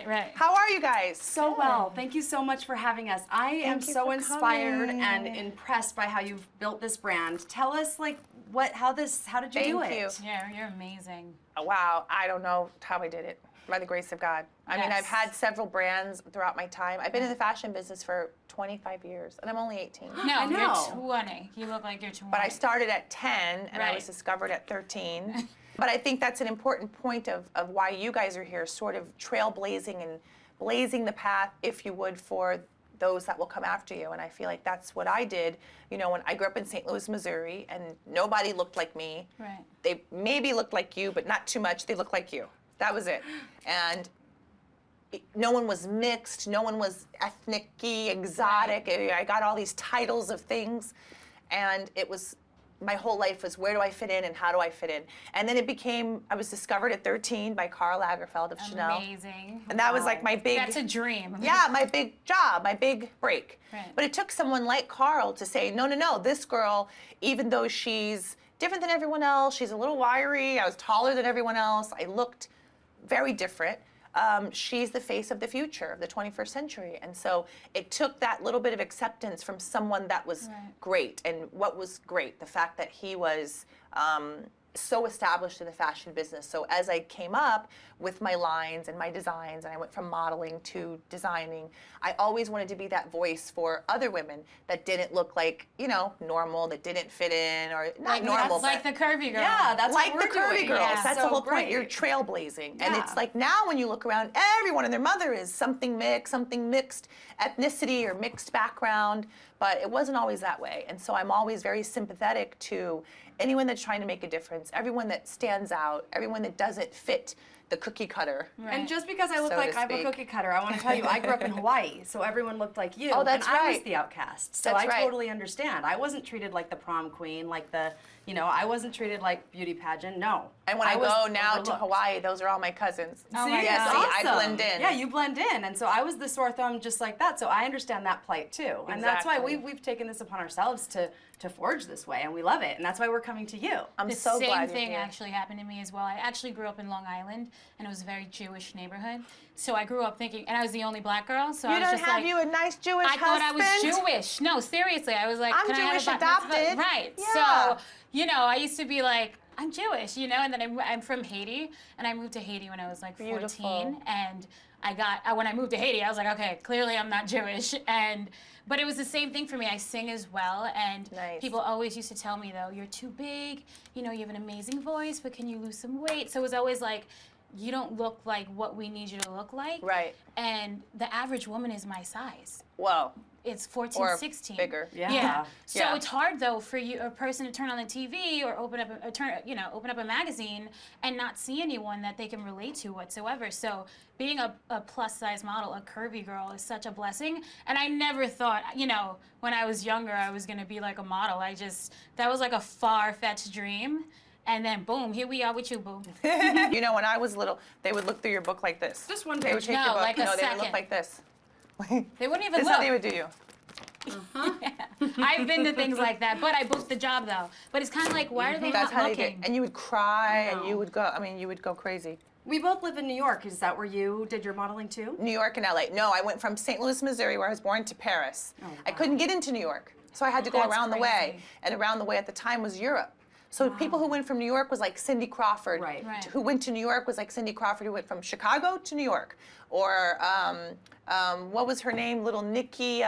Right. How are you guys? So well. Thank you so much for having us. I am so inspired and impressed by how you've built this brand. Tell us, like, how did you do it? Thank you. Yeah, you're amazing. Wow, I don't know how I did it. By the grace of God. I mean, I've had several brands throughout my time. I've been in the fashion business for 25 years, and I'm only 18. No, I know. you're 20. You look like you're 20. But I started at 10, and I was discovered at 13. But I think that's an important point of why you guys are here, sort of trailblazing and blazing the path, if you would, for those that will come after you. And I feel like that's what I did. You know, when I grew up in St. Louis, Missouri, and nobody looked like me. Right. They maybe looked like you, but not too much. They looked like you. That was it. And no one was mixed. No one was ethnic-y, exotic. I got all these titles of things. And it was, my whole life was, where do I fit in and how do I fit in? And then it became, I was discovered at 13 by Karl Lagerfeld of Chanel. Amazing. And that was like my big... That's a dream. Yeah, my big job, my big break. Right. But it took someone like Karl to say, no, no, no, this girl, even though she's different than everyone else, she's a little wiry, I was taller than everyone else, I looked very different. She's the face of the future of the 21st century. And so it took that little bit of acceptance from someone that was great. And what was great? The fact that he was so established in the fashion business. So as I came up with my lines and my designs, and I went from modeling to designing, I always wanted to be that voice for other women that didn't look like, you know, normal, that didn't fit in, or not normal, like the Curvy Girls. Yeah, that's like what the we're Curvy doing. Girls. Yeah. That's So the whole great. point. You're trailblazing. And Yeah. it's like now when you look around, everyone and their mother is something mixed ethnicity or mixed background, but it wasn't always that way. And so I'm always very sympathetic to anyone that's trying to make a difference, everyone that stands out, everyone that doesn't fit the cookie cutter. And just because I look So like to I'm a speak. cookie cutter, I want to tell you, I grew up in Hawaii, so everyone looked like you. Oh, that's and I was right. the outcast. So That's I right. totally understand. I wasn't treated like the prom queen, like the, you know, I wasn't treated like beauty pageant, no. And when I was go now to overlooked. Hawaii, those are all my cousins. Oh See, my yeah, God. see, I awesome. blend in. Yeah, you blend in, and so I was the sore thumb just like that. So I understand that plight too, and that's why Exactly. we've taken this upon ourselves to forge this way, and we love it, and that's why we're coming to you. I'm The so same glad you're thing here. actually happened to me as well. I actually grew up in Long Island, and it was a very Jewish neighborhood. So I grew up thinking, and I was the only black girl, so You I was don't just have like, you a nice Jewish I thought I husband? was Jewish. No, seriously, I was like, I'm can Jewish I have a bat mitzvah? adopted. Right. Yeah. So, you know, I used to be like, I'm Jewish, you know, and then I'm from Haiti, and I moved to Haiti when I was like 14, Beautiful. and when I moved to Haiti, I was like, okay, clearly I'm not Jewish, but it was the same thing for me. I sing as well, and Nice. people always used to tell me, though, you're too big, you know, you have an amazing voice, but can you lose some weight? So it was always like, you don't look like what we need you to look like. Right. And the average woman is my size. Well, It's 14, or 16. bigger. Yeah. So Yeah. it's hard though for a person to turn on the TV or open up a magazine and not see anyone that they can relate to whatsoever. So being a plus size model, a curvy girl, is such a blessing. And I never thought, you know, when I was younger, I was gonna be like a model. That was like a far-fetched dream. And then boom, here we are with you, boo. You know, when I was little, they would look through your book like this. Just one They would page. take No, your book. like a no, they would second. look like this. They wouldn't even This is look. how they would do you. I've been to things like that, but I booked the job though. But it's kind of like, why are they That's not how looking? they did. And you would cry, No. and you would go. I mean, you would go crazy. We both live in New York. Is that where you did your modeling too? New York and LA. No, I went from St. Louis, Missouri, where I was born, to Paris. I couldn't get into New York, so I had to go That's around the way. crazy. And around the way at the time was Europe. So people who went from New York was like Cindy Crawford. Right. Right. Who went to New York was like Cindy Crawford, who went from Chicago to New York. Or what was her name? Little Nikki.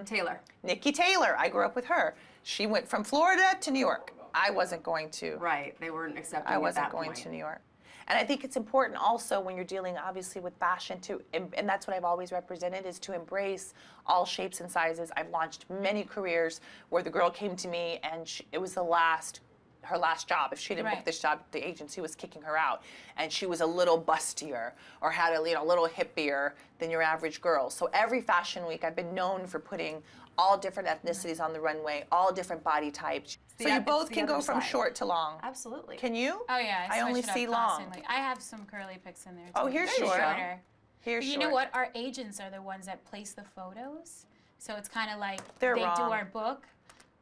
Taylor. Nikki Taylor. I grew up with her. She went from Florida to New York. I wasn't going to. Right. They weren't accepting I at wasn't that going point. to New York. And I think it's important also when you're dealing obviously with fashion to, and that's what I've always represented, is to embrace all shapes and sizes. I've launched many careers where the girl came to me and it was her last job. If she didn't book Right. this job, the agency was kicking her out. And she was a little bustier or had a little hippier than your average girl. So every fashion week I've been known for putting all different ethnicities on the runway, all different body types. So you it's both the can go other from side. short to long. Absolutely. Can you? Oh yeah, I only switch it see up long. constantly. I have some curly pics in there too. Oh, here's They're short. shorter. Here's You short. know what? Our agents are the ones that place the photos, so it's kind of like They're they do wrong. our book,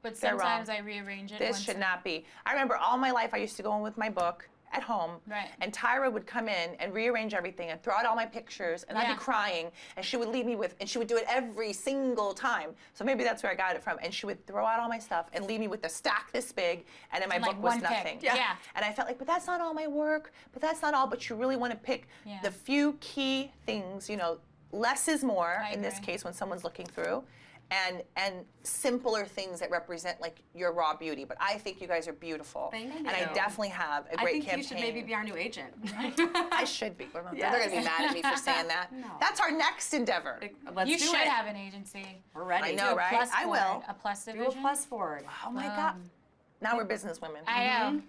but They're sometimes wrong. I rearrange it. This once should not be. I remember all my life I used to go in with my book at home, Right. and Tyra would come in and rearrange everything and throw out all my pictures, and I'd Yeah. be crying, and she would leave me with, and she would do it every single time. So maybe that's where I got it from. And she would throw out all my stuff and leave me with a stack this big, and then my And, like, book was one pick. nothing. Yeah. And I felt like, but that's not all my work, but that's not all, but you really want to pick Yeah. the few key things, you know, less is more I in this agree. case when someone's looking through. And simpler things that represent like your raw beauty. But I think you guys are beautiful. Thank And you. I definitely have a I great think campaign. you should maybe be our new agent. I should be. They're going to be mad at me for saying that. No. That's our next endeavor. Let's You do should it. have an agency. We're ready. I know, Do a right? plus I forward, will. A plus Do division. a plus forward. Oh my God. Now we're businesswomen. I know.